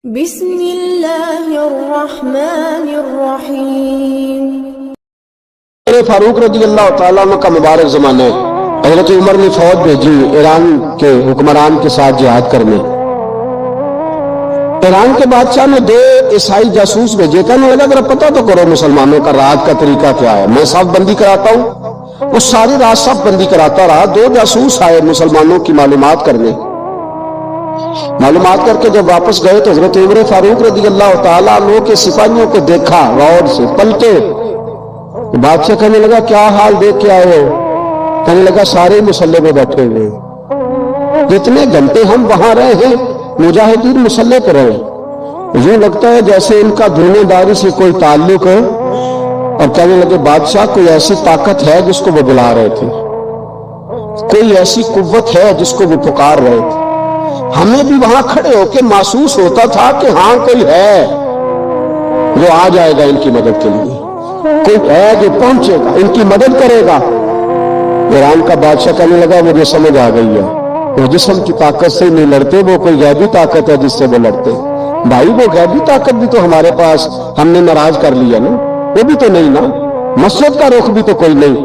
بسم اللہ الرحمن الرحیم۔ فاروق رضی اللہ تعالیٰ عنہ کا مبارک زمانہ ہے۔ حضرت عمر نے فوج بھیجی ایران کے حکمران کے ساتھ جہاد کرنے۔ ایران کے بادشاہ نے 2 عیسائی جاسوس بھیجے، کہنے لگا ذرا پتہ تو کرو مسلمانوں کا رات کا طریقہ کیا ہے، میں صف بندی کراتا ہوں۔ وہ ساری رات صف بندی کراتا رہا۔ 2 جاسوس آئے مسلمانوں کی معلومات کرنے۔ معلومات کر کے جب واپس گئے تو حضرت عمر فاروق رضی اللہ تعالیٰ عنہ کے سپاہیوں کو دیکھا، غور سے پلٹے۔ بادشاہ کہنے لگا کیا حال دیکھ کے آئے ہو؟ کہنے لگا سارے مسلح پہ بیٹھے ہوئے، جتنے گھنٹے ہم وہاں رہے ہیں مجاہدین مسلح پہ رہے، یوں لگتا ہے جیسے ان کا دنیا داری سے کوئی تعلق ہے۔ اور کہنے لگے بادشاہ کوئی ایسی طاقت ہے جس کو وہ بلا رہے تھے، کوئی ایسی قوت ہے جس کو وہ پکار رہے تھے۔ ہمیں بھی وہاں کھڑے ہو کے محسوس ہوتا تھا کہ ہاں کوئی ہے جو آ جائے گا ان کی مدد کے لیے، کوئی ہے جو پہنچے گا ان کی مدد کرے گا۔ ایران کا بادشاہ کہنے لگا مجھے سمجھ آ گئی ہے، وہ جسم کی طاقت سے نہیں لڑتے، وہ کوئی غیبی طاقت ہے جس سے وہ لڑتے۔ بھائی وہ غیبی طاقت بھی تو ہمارے پاس ہم نے ناراض کر لیا نا، وہ بھی تو نہیں نا، مسجد کا رخ بھی تو کوئی نہیں۔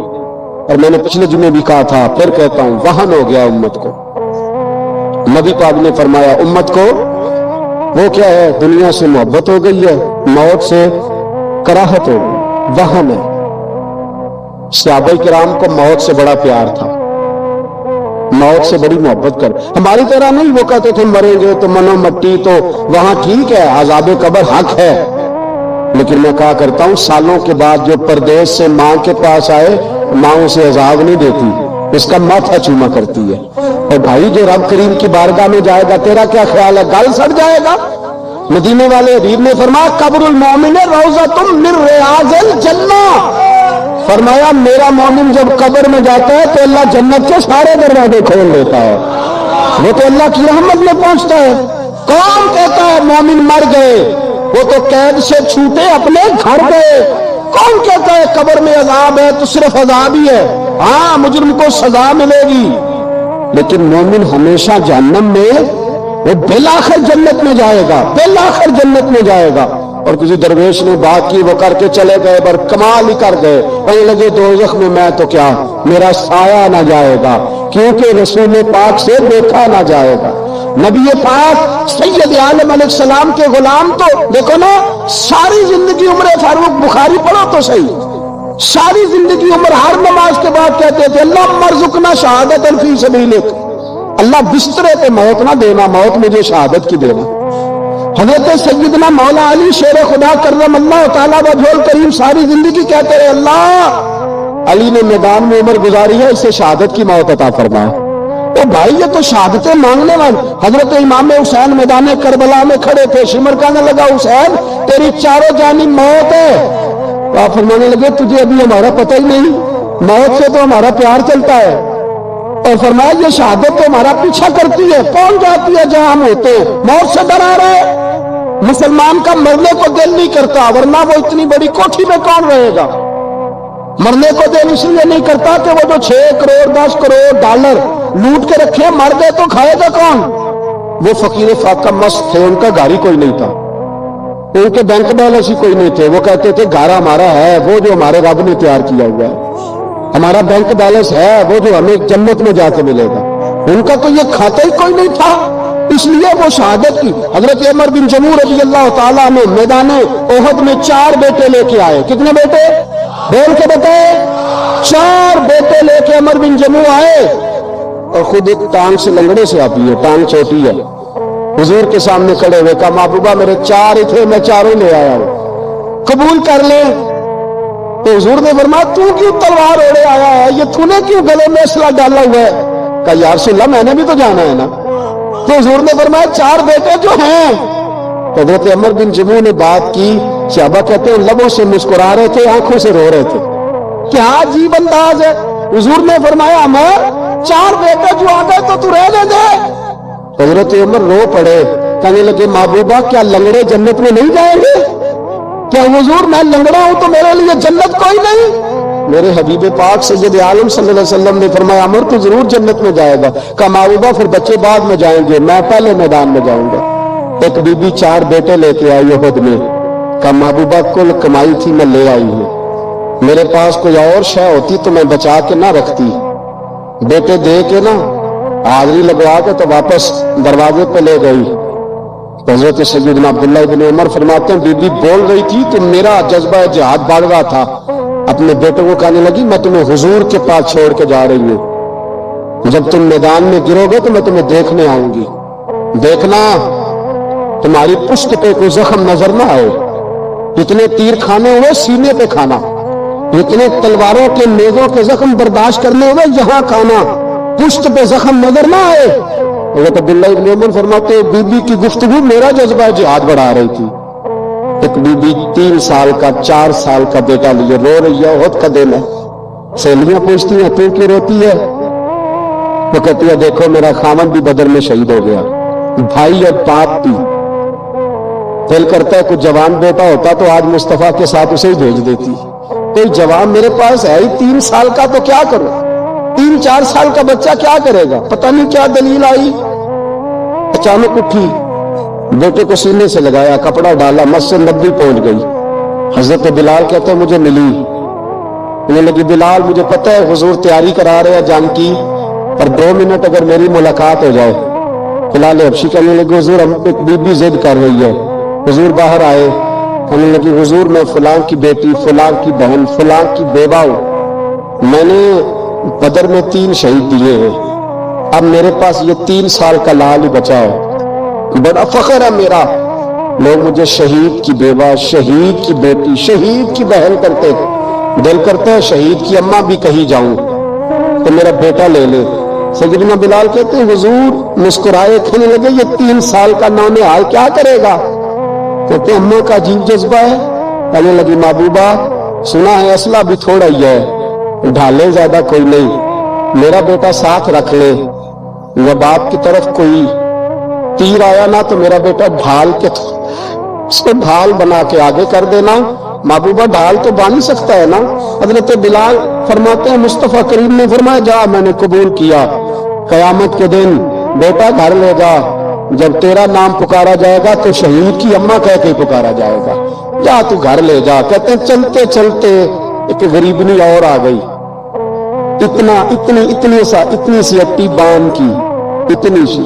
اور میں نے پچھلے جمعے بھی کہا تھا، پھر کہتا ہوں، وہن ہو گیا امت کو۔ نبی پاک نے فرمایا امت کو وہ کیا ہے، دنیا سے محبت ہو گئی ہے، موت سے کراہت ہو گئی، وہن ہے۔ صحابہ کرام کو موت سے بڑا پیار تھا، موت سے بڑی محبت کر، ہماری طرح نہیں وہ کہتے تھے مریں گے تو منو مٹی تو وہاں ٹھیک ہے، عذاب قبر حق ہے، لیکن میں کہا کرتا ہوں سالوں کے بعد جو پردیس سے ماں کے پاس آئے، ماں اسے عذاب نہیں دیتی، اس کا ماتھا چوما کرتی ہے۔ اور بھائی جو رب کریم کی بارگاہ میں جائے گا تیرا کیا خیال ہے، گل سڑ جائے گا؟ مدینے والے حبیب نے فرمایا قبر المومن روضۃ من ریاض الجنہ، فرمایا میرا مومن جب قبر میں جاتا ہے تو اللہ جنت کے سارے دروازے کھول دیتا ہے، وہ تو اللہ کی رحمت میں پہنچتا ہے۔ کون کہتا ہے مومن مر گئے، وہ تو قید سے چھوٹے اپنے گھر گئے۔ کون کہتا ہے قبر میں عذاب ہے تو صرف عذاب ہی ہے، ہاں مجرم کو سزا ملے گی، لیکن مومن ہمیشہ جہنم میں، وہ بالآخر جنت میں جائے گا، بالآخر جنت میں جائے گا۔ اور کسی درویش نے بات کی، وہ کر کے چلے گئے، پر کمال ہی کر گئے، کہنے لگے دوزخ میں میں تو کیا، میرا سایہ نہ جائے گا، کیونکہ رسول پاک سے دیکھا نہ جائے گا۔ نبی پاک سید عالم علیہ السلام کے غلام تو دیکھو نا، ساری زندگی عمر فاروق بخاری پڑھو تو صحیح، ساری زندگی عمر ہر نماز کے بعد کہتے تھے اللہم ارزقنا شہادت فی سبیلک، اللہ بسترے پہ موت نہ دینا، موت مجھے شہادت کی دینا۔ حضرت سیدنا مولا علی شیر خدا کرم اللہ تعالیٰ وجہ الکریم ساری زندگی کہتے رہے اللہ، علی نے میدان میں عمر گزاری ہے، اسے شہادت کی موت عطا فرما۔ او بھائی یہ تو شہادتیں مانگنے والے۔ حضرت امام حسین میدان کربلا میں کھڑے تھے، شمر کہنے لگا حسین تیری چاروں جانب موت ہے، تو آپ فرمانے لگے تجھے ابھی ہمارا پتہ ہی نہیں، موت سے تو ہمارا پیار چلتا ہے۔ اور فرمایا یہ شہادت تو ہمارا پیچھا کرتی ہے، پہنچ جاتی ہے جہاں ہم ہوتے ہیں، موت سے ڈرا رہے۔ مسلمان کا مرنے کو دل نہیں کرتا، ورنہ وہ اتنی بڑی کوٹھی میں کون رہے گا؟ مرنے کو دل اس لیے نہیں کرتا کہ وہ جو 6 کروڑ 10 کروڑ ڈالر لوٹ کے رکھے مر گئے تو کھائے گا کون؟ وہ فقیر فاقہ مست تھے، ان کا گھر ہی کوئی نہیں تھا، ان کے بینک بیلنس ہی کوئی نہیں تھے، وہ کہتے تھے گھر ہمارا ہے وہ جو ہمارے رب نے تیار کیا ہوا ہے، ہمارا بینک بیلنس ہے وہ جو ہمیں جنت میں جا کے ملے گا، ان کا تو یہ کھاتا ہی کوئی نہیں تھا، اس لیے وہ شہادت کی۔ حضرت عمر بن جموع رضی اللہ تعالیٰ نے میدان احد میں 4 بیٹے لے کے آئے، کتنے بیٹے بول کے بتائے؟ 4 بیٹے لے کے عمر بن جموع آئے، اور خود ایک ٹانگ سے لنگڑے سے آتی ہے، ٹانگ چھوٹی ہے، حضور کے سامنے کھڑے ہوئے کہا محبوبہ میرے 4 ہی تھے، میں 4 لے آیا ہوں، قبول کر لیں۔ تو حضور نے فرمایا تو کیوں تلوار اوڑے آیا ہے، یہ تو نے کیوں گلے میں اسلحہ ڈالا ہوا ہے؟ کہا یا رسول اللہ میں نے بھی تو جانا ہے نا۔ تو حضور نے فرمایا 4 بیٹے جو ہیں۔ تو حضرت عمر بن جموع نے بات کی، صحابہ کہتے ہیں لبوں سے مسکرا رہے تھے، آنکھوں سے رو رہے تھے، کیا عجیب انداز ہے۔ حضور نے فرمایا عمر 4 بیٹے جو آ گئے تو تو رہنے دے۔ حضرت عمر رو پڑے، کہنے لگے محبوبہ کیا لنگڑے جنت میں نہیں جائیں گے؟ کیا حضور میں لنگڑا ہوں تو میرے لیے جنت کوئی نہیں؟ میرے حبیب پاک سید عالم صلی اللہ علیہ وسلم نے فرمایا عمر تو ضرور جنت میں جائے گا، کہا محبوبہ پھر بچے بعد میں جائیں گے، میں پہلے میدان میں جاؤں گا۔ ایک بی بی 4 بیٹے لے کے آئی احد میں، کہا محبوبہ کل کمائی تھی میں لے آئی ہوں، میرے پاس کوئی اور شے ہوتی تو میں بچا کے نہ رکھتی، بیٹے دے کے نا حاضری لگوا کے تو واپس دروازے پہ لے گئی۔ حضرت سیدنا عبداللہ بن عمر فرماتے ہیں بی بی بول رہی تھی تو میرا جذبہ جہاد بڑھ رہا تھا، اپنے بیٹوں کو کہنے لگی میں تمہیں حضور کے پاس چھوڑ کے جا رہی ہوں، جب تم میدان میں گرو گے تو میں تمہیں دیکھنے آؤں گی، دیکھنا تمہاری پشت پہ کوئی زخم نظر نہ آئے، اتنے تیر کھانے ہوئے سینے پہ کھانا، اتنے تلواروں کے نیزوں کے زخم برداشت کرنے ہوئے یہاں کھانا، پشت پہ زخم نظر نہ آئے۔ حضرت عبداللہ ابن عمر فرماتے بی بی کی گفتگو میرا جذبہ جہاد بڑھا رہی تھی۔ ایک بی بی 3 سال کا 4 سال کا بیٹا لیے رو رہی ہے، احد کا دن ہے، سہیلیاں پوچھتی ہیں تو کیوں روتی ہے؟ وہ کہتی ہے دیکھو میرا خامد بھی بدر میں شہید ہو گیا، بھائی اور باپ بھی، دل کرتا ہے کوئی جوان بیٹا ہوتا تو آج مصطفیٰ کے ساتھ اسے ہی بھیج دیتی، کوئی جوان میرے پاس ہے ہی 3 سال کا تو کیا کروں، 3-4 سال کا بچہ کیا کرے گا؟ پتہ نہیں کیا دلیل آئی، اچانک اٹھی، بیٹے کو سینے سے لگایا، کپڑا ڈالا، مسجد نبوی پہنچ گئی۔ حضرت بلال کہتے ہیں مجھے ملی، کہنے لگی بلال مجھے پتہ ہے حضور تیاری کرا رہے ہیں جنگ کی، پر 2 منٹ اگر میری ملاقات ہو جائے۔ بلال حبشی کہنے لگے حضور ہم ایک بی بی ضد کر رہی ہے۔ حضور باہر آئے، کہنے لگی حضور میں فلاں کی بیٹی، فلاں کی بہن، فلاں کی بیوہ ہوں، میں نے بدر میں 3 شہید دیے ہیں، اب میرے پاس یہ 3 سال کا لال ہی بچا ہے، بڑا فخر ہے میرا، لوگ مجھے شہید کی بیوہ، شہید کی بیٹی، شہید کی بہن کرتے، دل کرتا ہے شہید کی اماں بھی کہیں جاؤں تو میرا بیٹا لے لے۔ سیدنا بلال کہتے ہیں حضور مسکرائے، کہنے لگے یہ 3 سال کا نونہال کیا کرے گا؟ کہتے ہیں اماں کا عجیب جذبہ ہے، کہنے لگی محبوبہ سنا ہے اسلحہ بھی تھوڑا ہی ہے، ڈھالے زیادہ کوئی نہیں، میرا بیٹا ساتھ رکھ لے، جب آپ کی طرف کوئی تیر آیا نا تو میرا بیٹا ڈھال کے اس کو ڈھال بنا کے آگے کر دینا۔ محبوبہ ڈھال تو بن سکتا ہے نا؟ حضرت بلال فرماتے ہیں مصطفیٰ کریم نے فرمایا جا میں نے قبول کیا، قیامت کے دن بیٹا گھر لے جا، جب تیرا نام پکارا جائے گا تو شہید کی اماں کہہ کے پکارا جائے گا، جا تو گھر لے جا۔ کہتے ہیں چلتے چلتے ایک غریبنی اور آ گئی، اتنی سی اٹی بان کی، اتنی سی،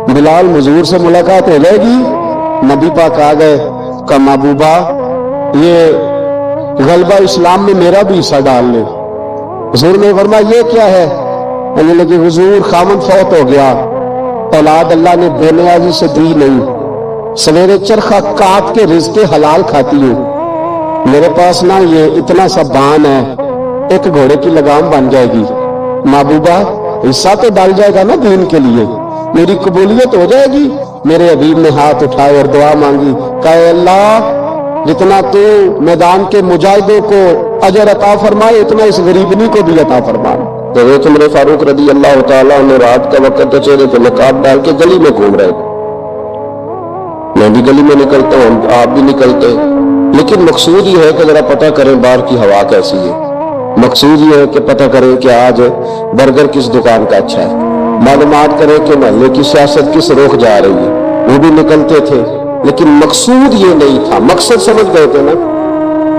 بلال حضور سے ملاقات ہو جائے گی، نبی پاک آ گئے، کہا محبوبہ یہ غلبہ اسلام میں میرا بھی حصہ ڈال لے۔ حضور نے فرمایا یہ کیا ہے؟ کہنے لگے حضور خامد فوت ہو گیا، اولاد اللہ نے بے نیازی سے دی نہیں، سویرے چرخہ کاٹ کے رزق حلال کھاتی ہوں، میرے پاس نا یہ اتنا سا بان ہے، ایک گھوڑے کی لگام بن جائے گی، محبوبہ حصہ تو ڈال جائے گا نا دین کے لیے، میری قبولیت ہو جائے گی۔ میرے حبیب نے ہاتھ اٹھائے اور دعا مانگی، کہا اللہ جتنا تو میدان کے مجاہدوں کو اجر عطا فرمائے اتنا اس غریبنی کو بھی عطا فرما۔ حضرت عمر فاروق رضی اللہ تعالیٰ عنہ رات کا وقت تو چہرے پہ نقاب ڈال کے گلی میں گھوم رہے، میں بھی گلی میں نکلتا ہوں، آپ بھی نکلتے، لیکن مقصود یہ ہے کہ ذرا پتہ کریں باہر کی ہوا کیسی ہے، مقصود یہ ہے کہ پتہ کریں کہ آج برگر کس دکان کا اچھا ہے، معلومات کریں کہ محلے کی سیاست کس رخ جا رہی ہے، وہ بھی نکلتے تھے، لیکن مقصود یہ نہیں تھا، مقصد سمجھ گئے تھے نا،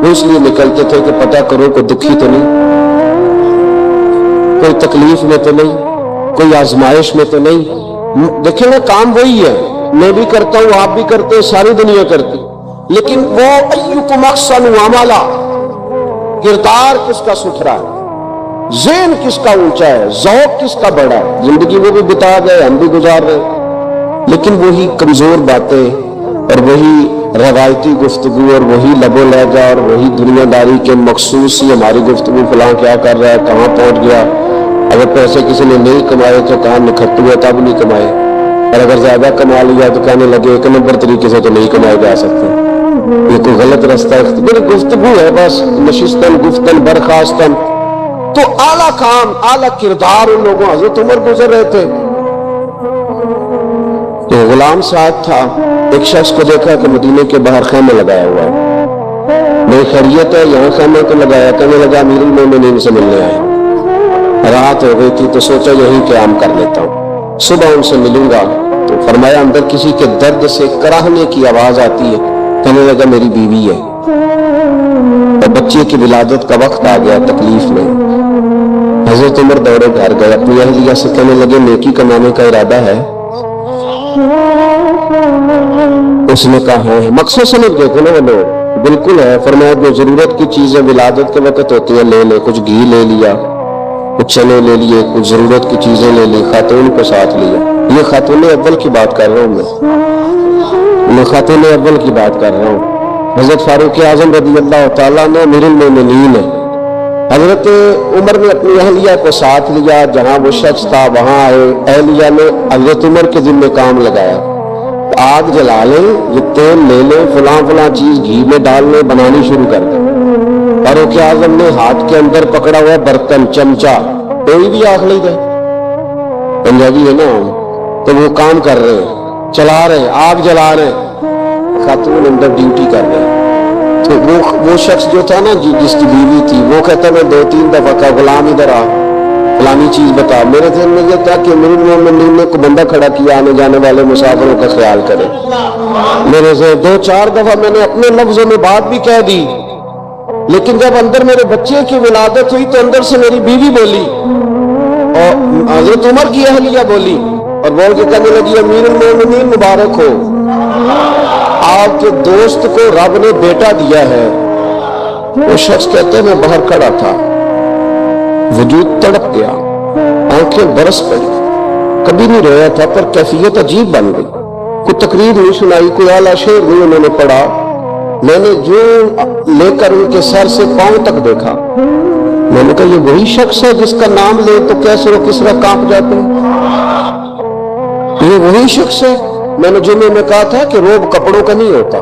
وہ اس لیے نکلتے تھے کہ پتہ کرو کوئی دکھی تو نہیں، کوئی تکلیف میں تو نہیں، کوئی آزمائش میں تو نہیں۔ دیکھیں نا کام وہی ہے، میں بھی کرتا ہوں، آپ بھی کرتے، ساری دنیا کرتی، لیکن وہ ایکم احسن عملا، کردار کس کا ستھرا ہے، ذہن کس کا اونچا ہے، ذوق کس کا بڑا ہے، زندگی وہ بھی بتا گئے ہم بھی گزار رہے، لیکن وہی کمزور باتیں اور وہی روایتی گفتگو اور وہی لب و لہجہ اور وہی دنیا داری کے مخصوص ہی ہماری گفتگو فلاں کیا کر رہا ہے، کہاں پہنچ گیا، اگر پیسے کسی نے نہیں کمائے تو کہاں نکھٹو ہے تب نہیں کمائے، اور اگر زیادہ کما لیا تو کہنے لگے ایک نمبر طریقے سے تو نہیں کمائے جا سکتے، یہ کوئی غلط رستہ ہے، میری گفتگو ہے بس، نشستن گفتن برخاستن، تو اعلیٰ کام اعلیٰ کردار ان لوگوں، حضرت عمر گزر رہے تھے تو غلام ساتھ تھا، ایک شخص کو دیکھا کہ مدینے کے باہر خیمہ لگایا ہوا ہے، بے خیریت ہے یہاں خیمہ تو لگایا، کہنے لگا امیر المومنین سے ملنے آئے، رات ہو گئی تھی تو سوچا یہیں قیام کر لیتا ہوں، صبح ان سے ملوں گا تو فرمایا اندر کسی کے درد سے کراہنے کی آواز آتی ہے، کہنے لگا میری بیوی ہے، اور بچے کی ولادت کا وقت آ گیا، تکلیف میں۔ حضرت عمر دوڑے گھر گئے، اپنی اہلیہ سے کہنے لگے نیکی کمانے کا ارادہ ہے؟ اس نے کہا ہے۔ مقصد سمجھ گئے تھے نا وہ لوگ، بالکل ہے۔ فرمایا جو ضرورت کی چیزیں ولادت کے وقت ہوتی ہیں لے لے، کچھ گھی لے لیا، کچھ چنے لے لیے، کچھ ضرورت کی چیزیں لے لی، خاتون کو ساتھ لیا۔ یہ خاتون اول کی بات کر رہا ہوں میں خاتون اول کی بات کر رہا ہوں۔ حضرت فاروق اعظم رضی اللہ تعالیٰ نے امیر المومنین ہے۔ حضرت عمر نے اپنی اہلیہ کو ساتھ لیا، جہاں وہ شخص تھا وہاں آئے، اہلیہ نے حضرت عمر کے ذمہ کام لگایا، آگ جلا لیں، یہ تیل لے لیں، فلاں فلاں چیز گھی میں ڈال لیں، بنانی شروع کر دیں۔ فاروق اعظم نے ہاتھ کے اندر پکڑا ہوا برتن، چمچا، کوئی بھی آگ لے گئے، پنجابی ہے نا، تو وہ کام کر رہے ہیں، چلا رہے ہیں، آگ جلا رہے ہیں، خاتون اندر ڈیوٹی کر رہے ہیں۔ تو وہ شخص جو تھا نا جس کی بیوی تھی، وہ کہتا میں 2-3 دفعہ کہا غلام ادھر آ، فلانی چیز بتا۔ میرے ذہن میں یہ تھا کہ امیر المومنین نے کو بندہ کھڑا کیا آنے جانے والے مسافروں کا خیال کرے۔ میرے سے 2-4 دفعہ میں نے اپنے لفظوں میں بات بھی کہہ دی، لیکن جب اندر میرے بچے کی ولادت ہوئی تو اندر سے میری بیوی بولی اور حضرت عمر کی اہلیہ بولی اور بول کے کہنے لگی امیر المومنین مبارک ہو، آپ کے دوست کو رب نے بیٹا دیا ہے۔ وہ شخص کہتے ہیں میں باہر کھڑا تھا، وجود تڑپ گیا، آنکھیں برس پڑی، کبھی نہیں رویا تھا پر کیفیت عجیب بن گئی، کوئی تقریر نہیں سنائی، کوئی اعلیٰ شعر نہیں انہوں نے پڑھا، میں نے جو لے کر ان کے سر سے پاؤں تک دیکھا، میں نے کہا یہ وہی شخص ہے جس کا نام لے تو کیسے و کس طرح کانپ جاتے ہیں، یہ وہی شخص ہے۔ میں نے جمعے میں کہا تھا کہ روب کپڑوں کا نہیں ہوتا،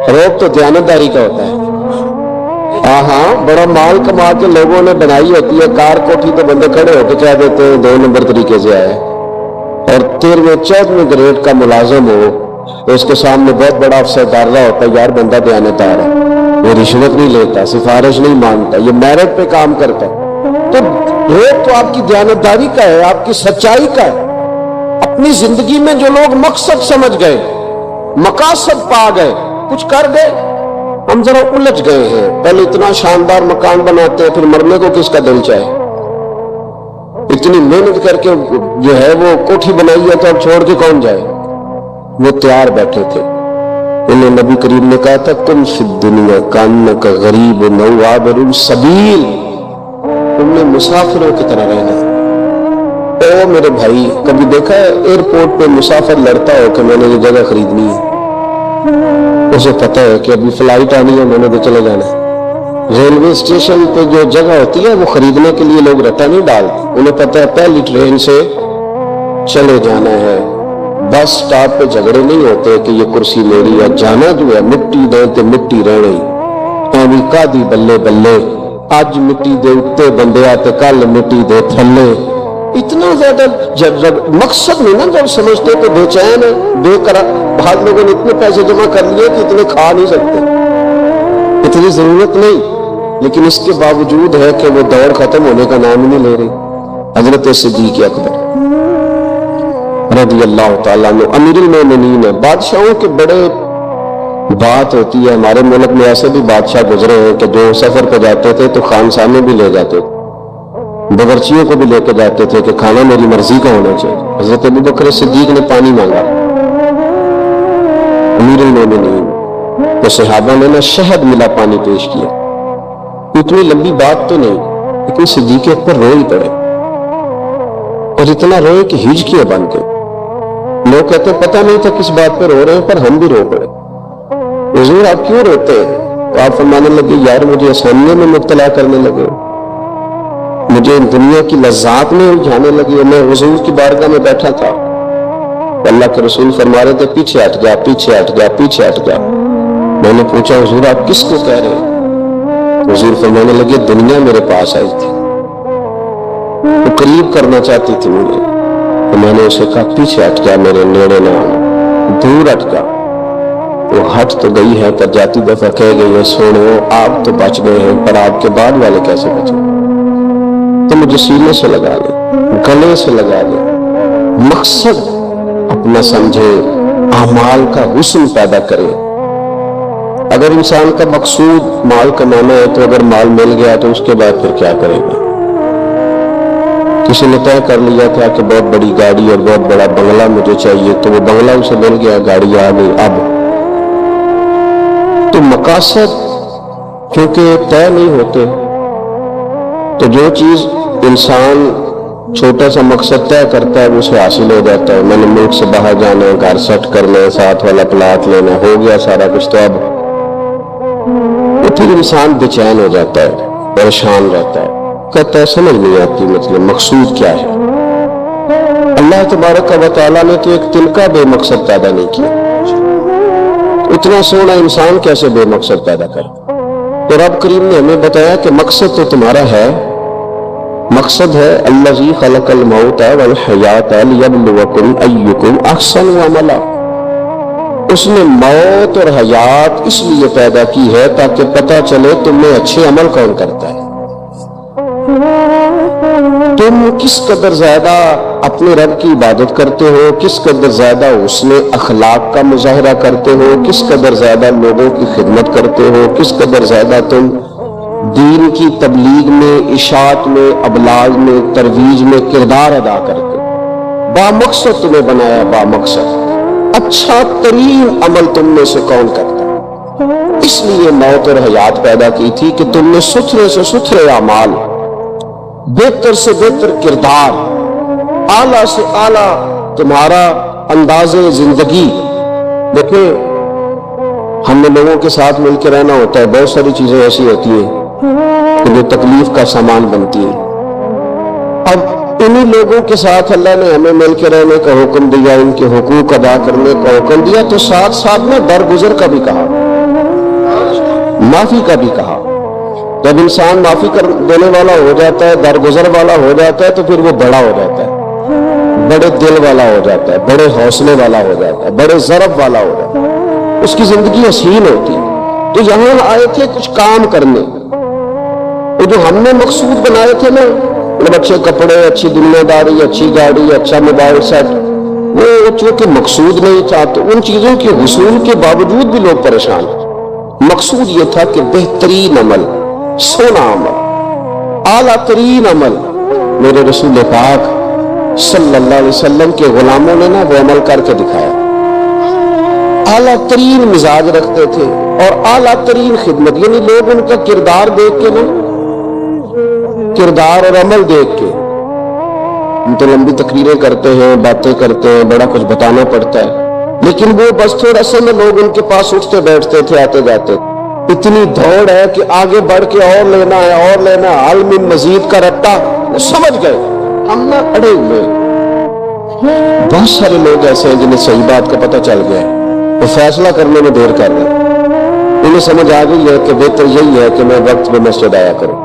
روب تو دیانتداری کا ہوتا ہے۔ ہاں بڑا مال کما کے لوگوں نے بنائی ہوتی ہے، کار کوٹھی تو بندے کھڑے ہو کے کہہ دیتے ہیں 2 نمبر طریقے سے آئے، اور 13ویں-14ویں گریڈ کا ملازم ہو تو اس کے سامنے بہت بڑا افسر ڈالنا ہوتا ہے، یار بندہ دیانتدار ہے، یہ رشوت نہیں لیتا، سفارش نہیں مانگتا، یہ میرٹ پہ کام کرتا ہے۔ تو روب تو آپ کی دیانتداری کا ہے، آپ کی سچائی کا ہے۔ اپنی زندگی میں جو لوگ مقصد سمجھ گئے، مقاصد پا گئے، کچھ کر گئے، ہم ذرا الجھ گئے ہیں۔ پہلے اتنا شاندار مکان بناتے ہیں، پھر مرنے کو کس کا دل چاہے، اتنی محنت کر کے جو ہے وہ کوٹھی بنائی ہے تو اب چھوڑ کے کون جائے۔ وہ تیار بیٹھے تھے، انہیں نبی کریم نے کہا تھا کن فی الدنیا کانک غریب او عابر السبیل، تم نے مسافروں کی طرح رہنا ہے۔ او میرے بھائی، کبھی دیکھا ہے ایئرپورٹ پہ مسافر لڑتا ہو کہ میں نے یہ جگہ خریدنی ہے؟ اسے پتہ ہے کہ ابھی فلائٹ آنی ہے، میں نے تو چلے جانا ہے۔ ریلوے اسٹیشن پہ جو جگہ ہوتی ہے وہ خریدنے کے لیے لوگ رٹا نہیں ڈالتے، انہیں پتہ ہے پہلی ٹرین سے چلے جانا ہے۔ بس سٹاپ پہ جھگڑے نہیں ہوتے کہ یہ کرسی میری ہے، جانا جو ہے مٹی دے تے مٹی رہنی، ایویں کادی بلے بلے، اج مٹی دے اتے بندے آتے کل مٹی دے تھلے۔ اتنا زیادہ مقصد نہیں نا جب سمجھتے تو بے چین ہے، بے قرار۔ بعض لوگوں نے اتنے پیسے جمع کر لیے کہ اتنے کھا نہیں سکتے، اتنی ضرورت نہیں، لیکن اس کے باوجود ہے کہ وہ دور ختم ہونے کا نام ہی نہیں لے رہی۔ حضرت صدیق اکبر رضی اللہ تعالیٰ عنہ امیر المومنین ہے۔ بادشاہوں کے بڑے بات ہوتی ہے، ہمارے ملک میں ایسے بھی بادشاہ گزرے ہیں کہ جو سفر پہ جاتے تھے تو خانسانے بھی لے جاتے تھے، باورچیوں کو بھی لے کے جاتے تھے کہ کھانا میری مرضی کا ہونا چاہیے۔ حضرت ابوبکر صدیق نے پانی مانگا، امیر المومنین تو صحابہ نے نہ شہد ملا پانی پیش کیا۔ اتنی لمبی بات تو نہیں، لیکن صدیق اکبر رو ہی پڑے، اور اتنا روئے کہ ہج کیے بن کے۔ لوگ کہتے ہیں پتہ نہیں تھا کس بات پہ رو رہے ہیں، پر ہم بھی رو پڑے۔ حضور آپ کیوں روتے ہیں؟ تو آپ فرمانے لگے یار مجھے آسانیوں میں مبتلا کرنے لگے، مجھے دنیا کی لذات میں الجھانے لگی۔ میں حضور کی بارگاہ میں بیٹھا تھا، اللہ کے رسول فرما رہے تھے پیچھے ہٹ جا، پیچھے ہٹ جا، پیچھے ہٹ جا۔ میں نے پوچھا حضور آپ کس کو کہہ رہے ہیں؟ حضور فرمانے لگے دنیا میرے پاس آئی تھی، وہ قریب کرنا چاہتی تھی مجھے، تو میں نے اسے کہا پیچھے ہٹ جا، میرے نیڑے نہ آنا، دور ہٹ جا۔ وہ ہٹ تو گئی ہے پر جاتی دفعہ کہہ گئی ہے سوڑو آپ تو بچ گئے ہیں، پر آپ کے بعد والے کیسے بچے؟ تو مجھے سینے سے لگا لے، گلے سے لگا لے، مقصد اپنا سمجھے، اعمال کا حسن پیدا کرے۔ اگر انسان کا مقصود مال کمانا ہے تو اگر مال مل گیا تو اس کے بعد پھر کیا کرے گا؟ کسی نے طے کر لیا تھا کہ بہت بڑی گاڑی اور بہت بڑا بنگلہ مجھے چاہیے، تو وہ بنگلہ اسے مل گیا، گاڑی آ گئی۔ اب تو مقاصد کیونکہ طے نہیں ہوتے، تو جو چیز انسان چھوٹا سا مقصد طے کرتا ہے وہ اسے حاصل ہو جاتا ہے۔ میں نے ملک سے باہر جانا ہے، گھر سیٹ کرنا ہے، ساتھ والا پلاٹ لینا، ہو گیا سارا کچھ، تو اب پھر انسان بے چین ہو جاتا ہے، پریشان رہتا ہے، کہتا ہے سمجھ نہیں آتی مطلب مقصود کیا ہے۔ اللہ تبارک و تعالیٰ نے تو ایک تنکا بے مقصد پیدا نہیں کیا، اتنا سونا انسان کیسے بے مقصد پیدا کرے؟ تو رب کریم نے ہمیں بتایا کہ مقصد تو تمہارا ہے، مقصد ہے الذی خلق الموت والحیات لیبلوکم ایکم احسن عملا۔ اس نے موت اور حیات اس لیے پیدا کی ہے تاکہ پتہ چلے تم میں اچھے عمل کون کرتا ہے، تم کس قدر زیادہ اپنے رب کی عبادت کرتے ہو، کس قدر زیادہ اس نے اخلاق کا مظاہرہ کرتے ہو، کس قدر زیادہ لوگوں کی خدمت کرتے ہو، کس قدر زیادہ تم دین کی تبلیغ میں، اشاعت میں، ابلاغ میں، ترویج میں کردار ادا کرتے ہو۔ با مقصد تمہیں بنایا، با مقصد اچھا ترین عمل تم میں سے کون کرتا ہے؟ اس لیے موت اور حیات پیدا کی تھی کہ تم نے ستھرے سے ستھرے اعمال، بہتر سے بہتر کردار، اعلیٰ سے اعلیٰ تمہارا انداز زندگی۔ دیکھیں ہم نے لوگوں کے ساتھ مل کے رہنا ہوتا ہے، بہت ساری چیزیں ایسی ہوتی ہیں کہ جو تکلیف کا سامان بنتی ہیں۔ اب انہی لوگوں کے ساتھ اللہ نے ہمیں مل کے رہنے کا حکم دیا، ان کے حقوق ادا کرنے کا حکم دیا، تو ساتھ ساتھ میں درگزر کا بھی کہا، معافی کا بھی کہا۔ جب انسان معافی کر دینے والا ہو جاتا ہے، درگزر والا ہو جاتا ہے، تو پھر وہ بڑا ہو جاتا ہے، بڑے دل والا ہو جاتا ہے، بڑے حوصلے والا ہو جاتا ہے، بڑے ضرب والا ہو جاتا ہے، اس کی زندگی حسین ہوتی ہے۔ تو یہاں آئے تھے کچھ کام کرنے، وہ جو ہم نے مقصود بنائے تھے نا، مطلب اچھے کپڑے، اچھی دنیا داری، اچھی گاڑی، اچھا موبائل سیٹ، وہ چونکہ مقصود نہیں تھا تو ان چیزوں کے حصول کے باوجود بھی لوگ پریشان ہیں۔ مقصود یہ تھا کہ بہترین عمل، سونا عمل، اعلیٰ ترین عمل میرے رسول پاک صلی اللہ علیہ وسلم کے غلاموں نے نا وہ عمل کر کے دکھایا۔ اعلیٰ ترین مزاج رکھتے تھے اور اعلیٰ ترین خدمت، یعنی لوگ ان کا کردار دیکھ کے نا، کردار اور عمل دیکھ کے، ہم تو لمبی تقریریں کرتے ہیں، باتیں کرتے ہیں، بڑا کچھ بتانا پڑتا ہے، لیکن وہ بس تھوڑا سا میں لوگ ان کے پاس اٹھتے بیٹھتے تھے، آتے جاتے، اتنی دوڑ ہے کہ آگے بڑھ کے اور لینا ہے، اور لینا ہے، حل من مزید کا رٹا، وہ سمجھ گئے ہم نہ اڑے ہوئے۔ بہت سارے لوگ ایسے ہیں جنہیں صحیح بات کا پتہ چل گیا، وہ فیصلہ کرنے میں دیر کر رہے ہیں، انہیں سمجھ آ گئی ہے کہ بہتر یہی ہے کہ میں وقت میں مسجد آیا کروں،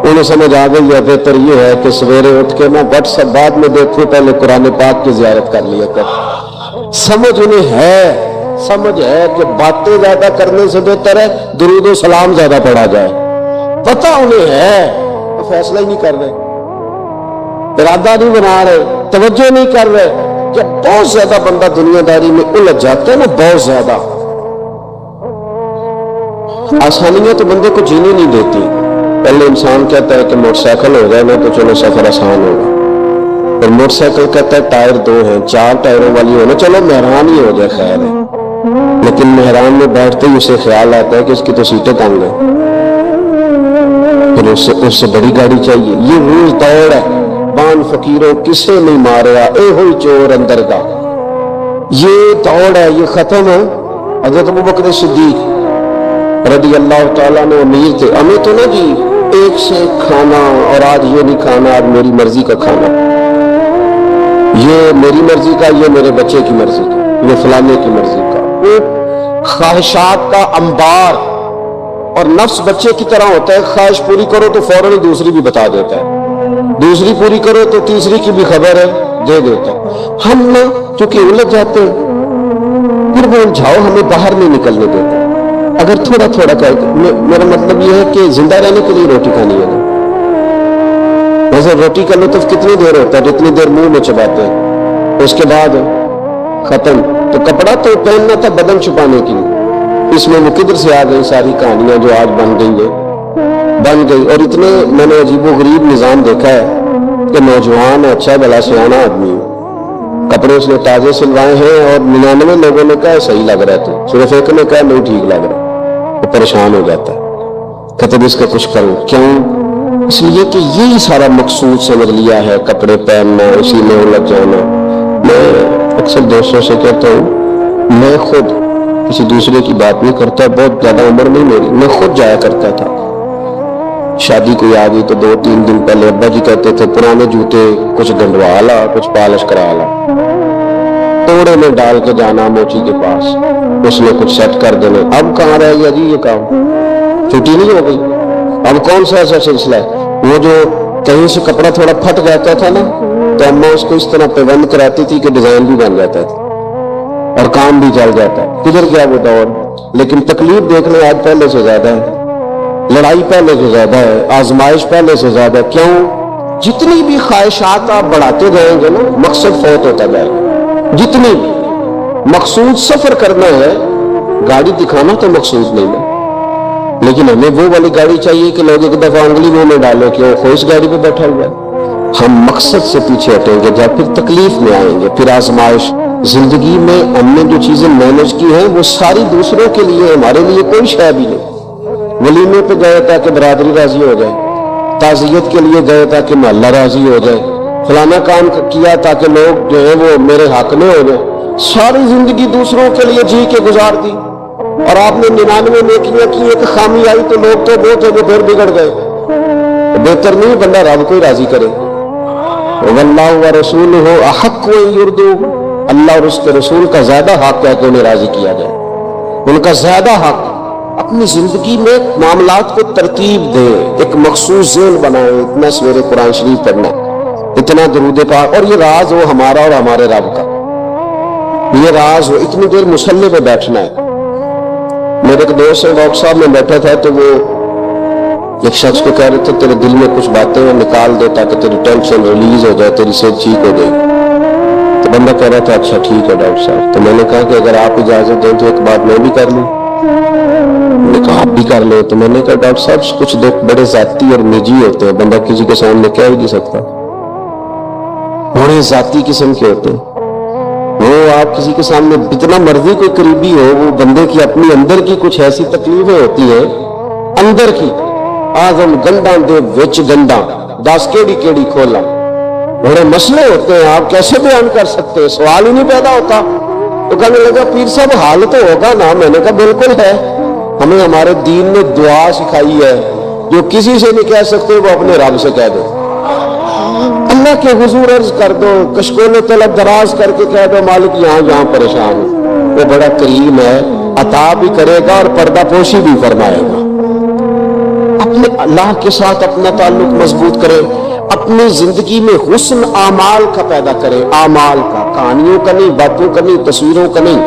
انہیں سمجھ آ گئی ہے بہتر یہ ہے کہ سویرے اٹھ کے میں واٹس ایپ بعد میں دیکھوں، پہلے قرآن پاک کی زیارت کر لیا کر۔ سمجھ انہیں ہے، سمجھ ہے کہ باتیں زیادہ کرنے سے بہتر ہے درود و سلام زیادہ پڑھا جائے، پتہ انہیں ہے، وہ فیصلہ ہی نہیں کر رہے، ارادہ نہیں بنا رہے، توجہ نہیں کر رہے۔ جب بہت زیادہ بندہ دنیا داری میں الجھ جاتا ہے نا، بہت زیادہ، آسانیاں تو بندے کو جینے نہیں دیتی۔ پہلے انسان کہتا ہے کہ موٹر سائیکل ہو جائے نا تو چلو سفر آسان ہوگا، اور موٹر سائیکل کہتا ہے ٹائر 2 ہیں، 4 ٹائروں والی ہونا، چلو مہران ہی ہو جائے خیر ہے، لیکن مہران میں بیٹھتے ہی اسے خیال آتا ہے کہ اس کی تو سیٹیں تنگ ہیں، پھر اس سے بڑی گاڑی چاہیے۔ یہ روز دوڑ ہے، بان فقیروں کسے نہیں ماریا، اے ہوئی چور اندر دا، یہ دوڑ ہے، یہ ختم ہے۔ حضرت ابوبکر صدیق رضی اللہ تعالیٰ نے امیر تھے، ہمیں تو نہ جی ایک سے کھانا، اور آج یہ نہیں کھانا، آج میری مرضی کا کھانا، یہ میری مرضی کا، یہ میرے بچے کی مرضی کا، یہ فلانے کی مرضی کا، وہ خواہشات کا انبار، اور نفس بچے کی طرح ہوتا ہے، خواہش پوری کرو تو فوراً دوسری بھی بتا دیتا ہے، دوسری پوری کرو تو تیسری کی بھی خبر ہے دے دیتا ہے۔ ہم نہ چونکہ الجھ جاتے ہیں، پھر وہ الجھاؤ ہمیں باہر نہیں نکلنے دیتے۔ اگر تھوڑا تھوڑا میرا مطلب یہ ہے کہ زندہ رہنے کے لیے روٹی کھانی ہے، ویسے روٹی کا لطف کتنی دیر ہوتا ہے، جتنی دیر منہ میں چباتے ہیں، اس کے بعد ختم. تو کپڑا تو پہننا تھا بدن چھپانے کے لیے. اس میں وہ کدھر سے آ گئی ساری کہانیاں جو آج بن گئی. اور اتنے میں نے عجیب و غریب نظام دیکھا ہے کہ نوجوان اچھا بھلا سیانا آدمی ہے, کپڑے اس نے تازے سلوائے ہیں اور 99 لوگوں نے کہا صحیح لگ رہا ہے, تو صرف ایک نے کہا نہیں ٹھیک لگ رہا ہے, وہ پریشان ہو جاتا ہے, کہتے اس کا کچھ کروں. کیوں؟ اس لیے کہ یہی سارا مقصود سمجھ لیا ہے, کپڑے پہننا, اسی میں لگ جانا. میں اکثر دوستوں سے کہتا ہوں, میں خود کسی دوسرے کی بات نہیں کرتا, بہت زیادہ عمر نہیں میری, میں خود جایا کرتا تھا. شادی کوئی آ گئی تو 2-3 دن پہلے ابا جی کہتے تھے پرانے جوتے کچھ گنڈوا لا, کچھ پالش کرا لا, توڑے میں ڈال کے جانا موچی کے پاس, اس میں کچھ سیٹ کر دینا. اب کہاں رہ گیا جی یہ کام, چھٹی نہیں ہو گئی. اب کون سا ایسا سلسلہ ہے؟ وہ جو کہیں سے کپڑا تھوڑا پھٹ جاتا تھا نا, تو اما اس کو اس طرح پیوند کراتی تھی کہ ڈیزائن بھی بن جاتا تھا اور کام بھی چل جاتا ہے. کدھر گیا وہ دور؟ لیکن تکلیف دیکھ لیں آج پہلے سے زیادہ ہے, لڑائی پہلے سے زیادہ ہے, آزمائش پہلے سے زیادہ ہے. کیوں؟ جتنی بھی خواہشات آپ بڑھاتے جائیں گے نا, مقصد فوت ہوتا جائے گا. جتنی بھی مقصود سفر کرنا ہے, گاڑی دکھانا تو مقصود نہیں ہے, لیکن ہمیں وہ والی گاڑی چاہیے کہ لوگ ایک دفعہ انگلی منہ میں ڈالیں کہ وہ اس گاڑی پہ بیٹھا ہوا ہے. ہم مقصد سے پیچھے ہٹیں گے جب پھر تکلیف میں آئیں گے, پھر آزمائش. زندگی میں ہم نے جو چیزیں مینج کی ہیں وہ ساری دوسروں کے لیے, ہمارے لیے کوئی شے بھی نہیں. ولیمے پہ گئے تاکہ برادری راضی ہو جائے, تعزیت کے لیے گئے تاکہ محلہ راضی ہو جائے, فلانا کام کیا تاکہ لوگ جو ہے وہ میرے حق میں ہو جائے. ساری زندگی دوسروں کے لیے جی کے گزار دی, اور آپ نے 99 نیکیاں کی, ایک خامی آئی تو لوگ تو بہت ہے جو پھر بگڑ گئے. بہتر نہیں بندہ رب کو ہی راضی کرے. واللہ ورسولہ احق ان یرضوہ, اللہ اور اس کے رسول کا زیادہ حق ہے کہ انہیں راضی کیا جائے, ان کا زیادہ حق. اپنی زندگی میں معاملات کو ترتیب دے, ایک مخصوص ذہن بنائے, اتنا سویرے قرآن شریف پڑھنا, اتنا درود پاک, اور یہ راز ہو ہمارا اور ہمارے رب کا, یہ راز ہو. اتنی دیر مصلی پہ بیٹھنا ہے. میرے ایک دوست ڈاکٹر صاحب میں بیٹھا تھا تو وہ ایک شخص کو کہہ رہے تھے تیرے دل میں کچھ باتیں نکال دے تاکہ تیری ٹینشن ریلیز ہو جائے, تیری صحت ٹھیک ہو جائے. تو بندہ کہہ رہا تھا اچھا ٹھیک ہے ڈاکٹر صاحب. تو میں نے کہا کہ اگر آپ اجازت دیں تو ایک بات میں بھی کر لوں. میں نے کہا آپ بھی کر لیں. تو میں نے کہا ڈاکٹر صاحب کچھ بڑے ذاتی اور نجی ہوتے ہیں, بندہ کسی کے سامنے کہہ ہی نہیں سکتا, بڑے ذاتی قسم کے ہوتے ہیں. وہ آپ کسی کے سامنے جتنا مرضی کوئی قریبی ہو, وہ بندے کی اپنی اندر کی کچھ ایسی تکلیفیں ہوتی ہیں اندر کی, آزم گنڈاں دے وچ گنڈاں 10 کیڑی کھولا, بڑے مسئلے ہوتے ہیں. آپ کیسے بیان کر سکتے ہیں, سوال ہی نہیں پیدا ہوتا. تو کہنے لگا پیر صاحب حال تو ہوگا نا. میں نے کہا بالکل ہے, ہمیں ہمارے دین نے دعا سکھائی ہے, جو کسی سے نہیں کہہ سکتے وہ اپنے رب سے کہہ دو, اللہ کے حضور عرض کر دو, کشکول طلب دراز کر کے کہہ دو مالک یہاں پریشان ہوں. وہ بڑا کریم ہے, عطا بھی کرے گا اور پردہ پوشی بھی فرمائے گا. اپنے اللہ کے ساتھ اپنا تعلق مضبوط کرے, اپنی زندگی میں حسن اعمال کا پیدا کرے, اعمال کا, کہانیوں کا نہیں, باتوں کا نہیں, تصویروں کا نہیں,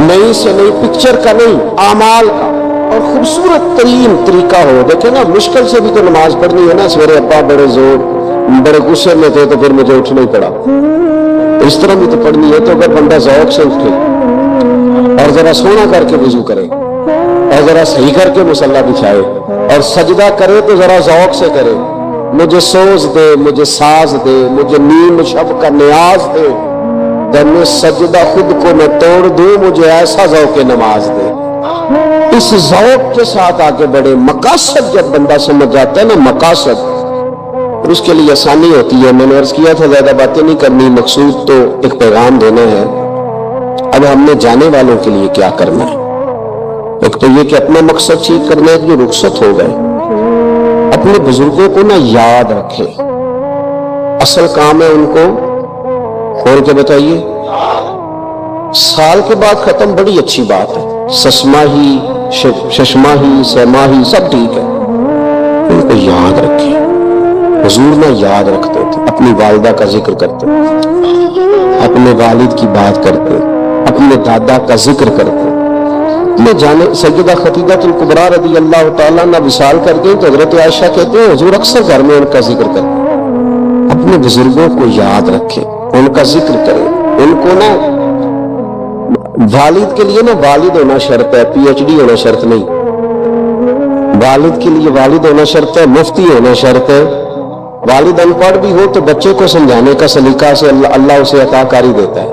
نئی سے نئی پکچر کا نہیں, اعمال کا. اور خوبصورت ترین طریقہ ہو. دیکھیں نا مشکل سے بھی تو نماز پڑھنی ہے نا. سویرے ابا بڑے غصے میں تھے تو پھر مجھے اٹھنا ہی پڑا, اس طرح بھی تو پڑھنی ہے. تو اگر بندہ ذوق سے اٹھے اور ذرا سونا کر کے وضو کرے اور ذرا صحیح کر کے مصلی بچھائے اور سجدہ کرے تو ذرا ذوق سے کرے, مجھے سوز دے, مجھے ساز دے, مجھے نیم شب کا نیاز دے, میں سجدہ خود کو میں توڑ دوں, مجھے ایسا ذوق نماز دے. اس ذوق کے ساتھ آگے بڑھے. مقاصد جب بندہ سمجھ جاتا ہے نا, مقاصد, اور اس کے لیے آسانی ہوتی ہے. میں نے عرض کیا تھا زیادہ باتیں نہیں کرنی, مقصود تو ایک پیغام دینا ہے. اب ہم نے جانے والوں کے لیے کیا کرنا ہے؟ ایک تو یہ کہ اپنا مقصد ٹھیک کرنا ہے, جو رخصت ہو گئے اپنے بزرگوں کو نہ یاد رکھے. اصل کام ہے ان کو کھول کے بتائیے. سال کے بعد ختم, بڑی اچھی بات ہے, سسماہی ششماہی سہماہی سب ٹھیک ہے, ان کو یاد رکھے. حضور نہ یاد رکھتے تھے, اپنی والدہ کا ذکر کرتے, اپنے والد کی بات کرتے, اپنے دادا کا ذکر کرتے. میں جانے سیدہ خدیجہ الکبریٰ رضی اللہ تعالیٰ عنہ وصال کر گئی تو حضرت عائشہ کہتے ہیں حضور اکثر گھر میں ان کا ذکر کرتے, اپنے اپنے بزرگوں کو یاد رکھیں، ان کا ذکر کریں، ان کو نا والد کے لیے نا والد ہونا شرط ہے، پی ایچ ڈی ہونا شرط نہیں۔ والد کے لیے والد ہونا شرط ہے، مفتی ہونا شرط ہے۔ والد ان پڑھ بھی ہو تو بچے کو سمجھانے کا سلیقہ سے اللہ اسے عطا کاری دیتا ہے۔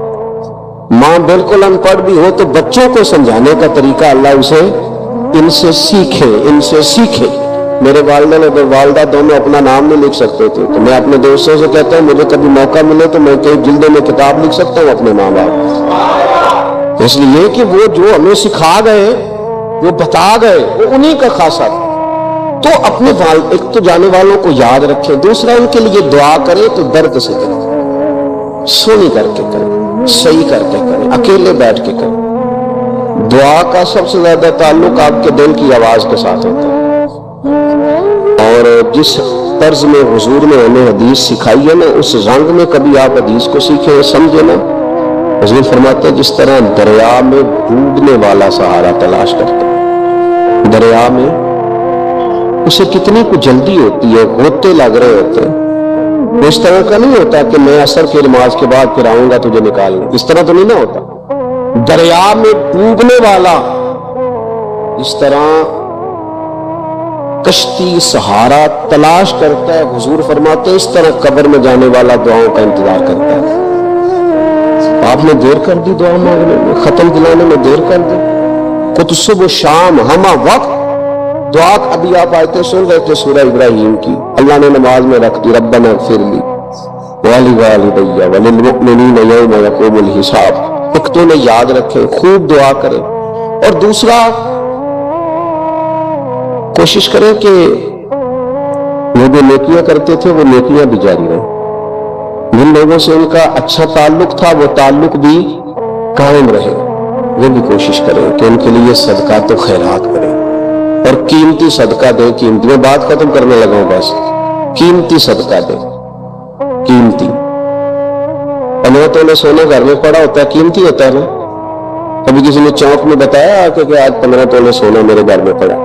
ماں بالکل ان پڑھ بھی ہو تو بچوں کو سمجھانے کا طریقہ اللہ اسے ان سے سیکھے۔ میرے والدہ اور والدہ دونوں اپنا نام نہیں لکھ سکتے تھے، تو میں اپنے دوستوں سے کہتا ہوں مجھے کبھی موقع ملے تو میں کئی جلدوں میں کتاب لکھ سکتا ہوں اپنے ماں باپ، اس لیے کہ وہ جو ہمیں سکھا گئے، وہ بتا گئے، وہ انہی کا خاصہ تھا۔ تو اپنے ایک تو جانے والوں کو یاد رکھیں، دوسرا ان کے لیے دعا کریں تو درد سے کریں، سنی کر کے کریں، صحیح کر کے کریں، اکیلے بیٹھ کے کریں۔ دعا کا سب سے زیادہ تعلق آپ کے دل کی آواز کے ساتھ ہوتا ہے، اور جس طرز میں حضور نے ہمیں حدیث سکھائی ہے نا، اس رنگ میں کبھی آپ حدیث کو سیکھیں، سمجھے نا۔ حضور فرماتے ہیں جس طرح دریا میں ڈوبنے والا سہارا تلاش کرتا ہے، دریا میں اسے کتنی کو جلدی ہوتی ہے، غوطے لگ رہے ہوتے ہیں، اس طرح کا نہیں ہوتا کہ میں عصر کی نماز کے بعد پھر آؤں گا تجھے نکالنے، اس طرح تو نہیں نہ ہوتا۔ دریا میں ڈوبنے والا اس طرح کشتی سہارا تلاش کرتا ہے، حضور فرماتے ہیں اس طرح قبر میں جانے والا دعاؤں کا انتظار کرتا ہے۔ آپ نے دیر کر دی دعا مانگنے میں، ختم دلانے میں دیر کر دی، خود صبح شام ہمہ وقت دعا۔ ابھی آپ آیتیں سن رہے تھے سورہ ابراہیم کی، اللہ نے نماز میں رکھ دی، ربنا اغفر لی ولوالدی وللمؤمنین یوم یقوم الحساب۔ ایک تو نے یاد رکھے، خوب دعا کریں، اور دوسرا کوشش کریں کہ وہ جو نیکیاں کرتے تھے وہ نیکیاں بھی جاری رہیں، جن لوگوں سے ان کا اچھا تعلق تھا وہ تعلق بھی قائم رہے، وہ بھی کوشش کریں کہ ان کے لیے صدقات و خیرات کریں، اور قیمتی صدقہ دیں۔ قیمتی، میں بات ختم کرنے لگا ہوں، بس قیمتی صدقہ دیں، قیمتی۔ 15 تولے سونا گھر میں پڑا ہوتا ہے، قیمتی ہوتا ہے نا۔ کبھی کسی نے چوک میں بتایا کہ آج 15 تولے سونا میرے گھر میں پڑا،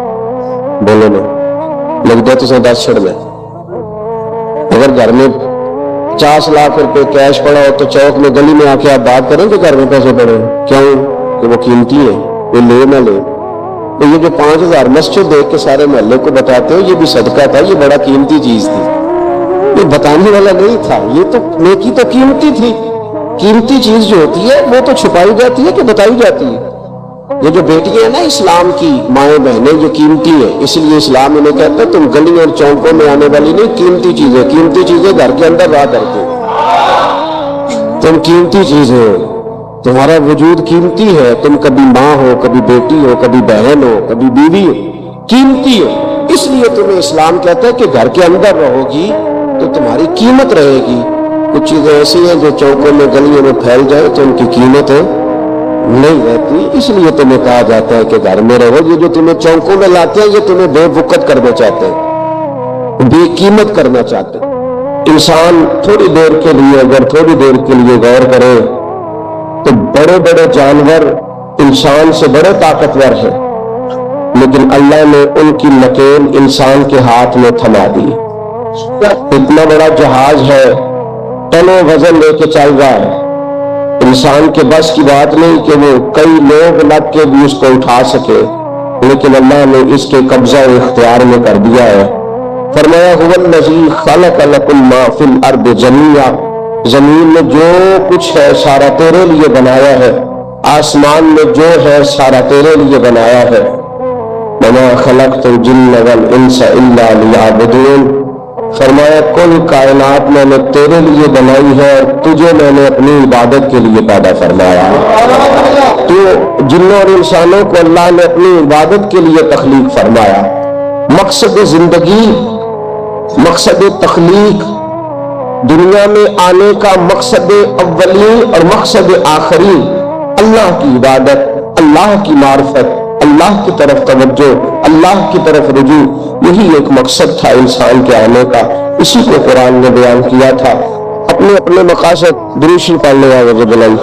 بولو نا، لگتا ہے تو 10 چھڑ میں۔ اگر گھر میں 50 لاکھ روپے کیش پڑا ہو تو چوک میں گلی میں آ کے آپ بات کریں کہ گھر میں پیسے پڑے، کیوں کہ وہ قیمتی ہے، وہ لے نہ لے۔ تو یہ جو 5000 مسجد دیکھ کے سارے محلے کو بتاتے ہو یہ بھی صدقہ تھا، یہ بڑا قیمتی چیز تھی، یہ بتانے والا نہیں تھا، یہ تو نیکی تو قیمتی تھی۔ قیمتی چیز جو ہوتی ہے وہ تو چھپائی جاتی ہے کہ بتائی جاتی ہے۔ یہ جو بیٹیاں ہیں نا اسلام کی مائیں بہنیں، یہ قیمتی ہے، اس لیے اسلام انہیں کہتا ہے تم گلی اور چوکوں میں آنے والی نہیں، قیمتی چیزیں، قیمتی چیزیں گھر کے اندر رہا کرتے، تم قیمتی چیزیں ہو، تمہارا وجود قیمتی ہے، تم کبھی ماں ہو، کبھی بیٹی ہو، کبھی بہن ہو، کبھی بیوی ہو، قیمتی ہو، اس لیے تمہیں اسلام کہتا ہے کہ گھر کے اندر رہو گی تو تمہاری قیمت رہے گی۔ کچھ چیزیں ایسی ہیں جو چوکوں میں گلیوں میں پھیل جائے تو ان کی قیمت نہیں رہتی، اس لیے تمہیں کہا جاتا ہے کہ گھر میں رہو۔ یہ جو تمہیں چوکوں میں لاتے ہیں یہ تمہیں بے وقت کرنا چاہتے ہیں، بے قیمت کرنا چاہتے ہیں۔ انسان تھوڑی دیر کے لیے، اگر تھوڑی دیر کے لیے غور کرے تو بڑے بڑے جانور انسان سے بڑے طاقتور ہیں، لیکن اللہ نے ان کی نکیل انسان کے ہاتھ میں تھما دی۔ اتنا بڑا جہاز ہے، ٹنوں وزن لے کے چل رہا ہے، انسان کے بس کی بات نہیں کہ وہ کئی لوگ لگ کے بھی اس کو اٹھا سکے، لیکن اللہ نے اس کے قبضہ و اختیار میں کر دیا ہے۔ فرمایا هو الذی خلق لکم ما فی الارض جمیعا، زمین میں جو کچھ ہے سارا تیرے لیے بنایا ہے، آسمان میں جو ہے سارا تیرے لیے بنایا ہے۔ وما خلقت الجن والانس الا لیعبدون، فرمایا کل کائنات میں نے تیرے لیے بنائی ہے اور تجھے میں نے اپنی عبادت کے لیے پیدا فرمایا۔ تو جنوں اور انسانوں کو اللہ نے اپنی عبادت کے لیے تخلیق فرمایا۔ مقصد زندگی، مقصد تخلیق، دنیا میں آنے کا مقصد اولی اور مقصد آخری اللہ کی عبادت، اللہ کی معرفت، اللہ کی طرف توجہ، اللہ کی طرف رجوع، یہی ایک مقصد تھا انسان کے آنے کا۔ اسی کو قرآن نے بیان کیا تھا۔ اپنے اپنے مقاصد دروشی پڑھنے والے بلند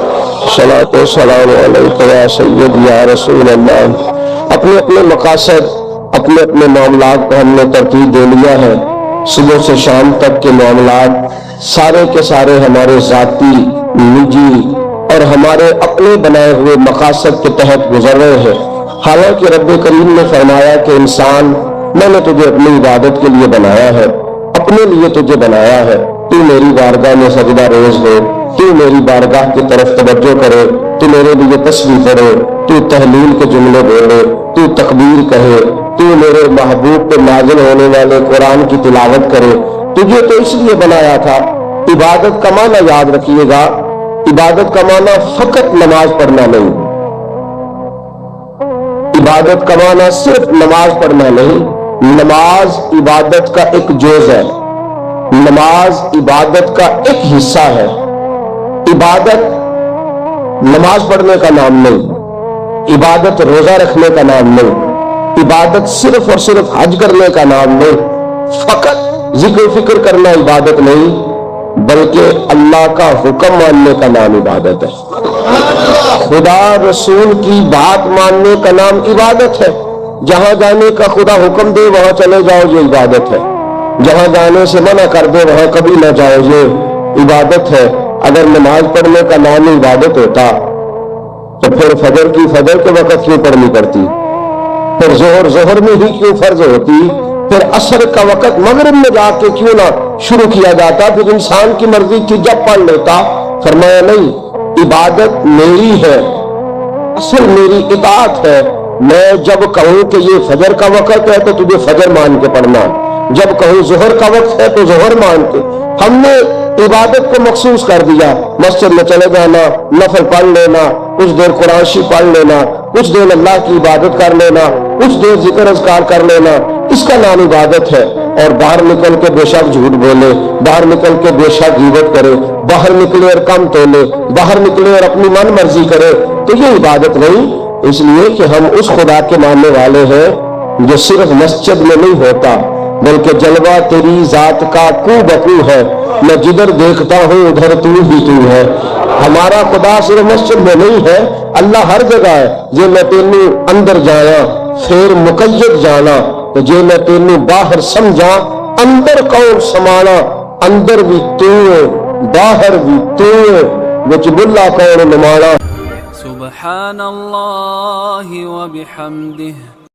صلاۃ و سلام علیک یا سید یا رسول اللہ، اپنے اپنے مقاصد، اپنے اپنے معاملات کو ہم نے ترتیب دے لیا ہے۔ صبح سے شام تک کے معاملات سارے کے سارے ہمارے ذاتی، نجی اور ہمارے اپنے بنائے ہوئے مقاصد کے تحت گزر رہے ہیں، حالانکہ رب کریم نے فرمایا کہ انسان میں نے تجھے اپنی عبادت کے لیے بنایا ہے، اپنے لیے تجھے بنایا ہے، تو میری بارگاہ میں سجدہ ریز ہو، تو میری بارگاہ کی طرف توجہ کرے، تو میرے لیے تسبیح پڑھے، تو تہلیل کے جملے بولے، تو تکبیر کہے، تو میرے محبوب پہ نازل ہونے والے قرآن کی تلاوت کرے۔ تجھے تو اس لیے بنایا تھا۔ عبادت کا معنی یاد رکھیے گا، عبادت کا معنی فقط نماز پڑھنا نہیں، عبادت کا معنی صرف نماز پڑھنا نہیں، نماز عبادت کا ایک جز ہے، نماز عبادت کا ایک حصہ ہے۔ عبادت نماز پڑھنے کا نام نہیں، عبادت روزہ رکھنے کا نام نہیں، عبادت صرف اور صرف حج کرنے کا نام نہیں، فقط ذکر فکر کرنا عبادت نہیں، بلکہ اللہ کا حکم ماننے کا نام عبادت ہے۔ خدا رسول کی بات ماننے کا نام عبادت ہے۔ جہاں جانے کا خدا حکم دے وہاں چلے جاؤ، یہ عبادت ہے۔ جہاں جانے سے منع کر دے وہاں کبھی نہ جاؤ، یہ عبادت ہے۔ اگر نماز پڑھنے کا نام عبادت ہوتا تو پھر فجر کی فجر کے وقت کیوں پڑھنی پڑتی، پھر ظہر میں ہی کیوں فرض ہوتی، پھر عصر کا وقت مغرب میں جا کے کیوں نہ شروع کیا جاتا، پھر انسان کی مرضی تھی جب پڑھ لیتا۔ فرمایا نہیں، عبادت میری ہے، اصل میری اطاعت ہے۔ میں جب کہوں کہ یہ فجر کا وقت ہے تو تجھے فجر مان کے پڑھنا، جب کہوں ظہر کا وقت ہے تو ظہر مان کے۔ ہم نے عبادت کو مخصوص کر دیا، مسجد میں چلے جانا، نفل پڑھ لینا، کچھ دیر قرآن شریف پڑھ لینا، کچھ دیر اللہ کی عبادت کر لینا، کچھ دیر ذکر اذکار کر لینا، اس کا نام عبادت ہے۔ اور باہر نکل کے بے شک جھوٹ بولے، باہر نکل کے بے شک غیبت کرے، باہر نکلے اور کم تولے، باہر نکلے اور اپنی من مرضی کرے، تو یہ عبادت نہیں۔ اس لیے کہ ہم اس خدا کے ماننے والے ہیں جو صرف مسجد میں نہیں ہوتا بلکہ جلوہ تیری ذات کا کو بکو ہے، میں جدھر دیکھتا ہوں ادھر تو ہی تو ہے۔ ہمارا خدا صرف مسجد میں نہیں ہے، اللہ ہر جگہ ہے۔ جے میں تینوں اندر جایا پھر مقید جانا، تو جے میں تینوں باہر سمجھا اندر کون سمانا، اندر بھی تو ہے باہر بھی تو ہے، وچ بلا کون نمانا۔ سبحان اللہ و بحمدہ